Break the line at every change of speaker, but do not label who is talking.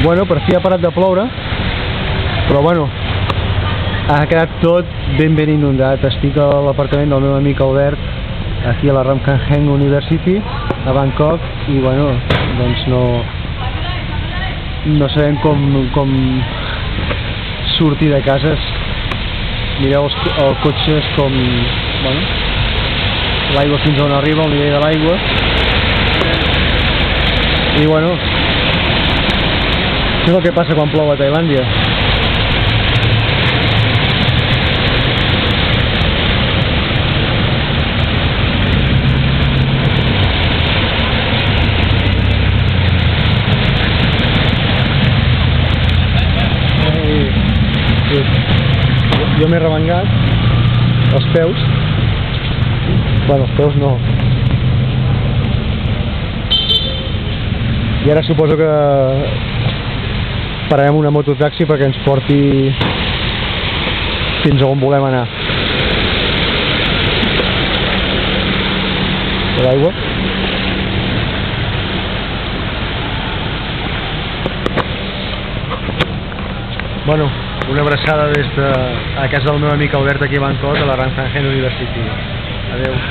Bueno, per fi ha parat de ploure, però bueno, ha quedat tot ben inundat. Estic a l'aparcament del meu amic Albert, aquí a la Ramkhamhaeng University, a Bangkok, i bueno, doncs no sabem com sortir de cases. Mireu els cotxes com, bueno, l'aigua fins on arriba, el nivell de l'aigua. I bueno, això és el que passa quan plou a Tailàndia. Jo m'he remengat els peus. Bueno, els peus no. I ara suposo que pararem una mototaxi perquè ens porti fins on volem anar. L'aigua. Bueno, una abraçada des de a casa del meu amic Albert aquí a Bangkok, a la Ramkhamhaeng University. Adeu.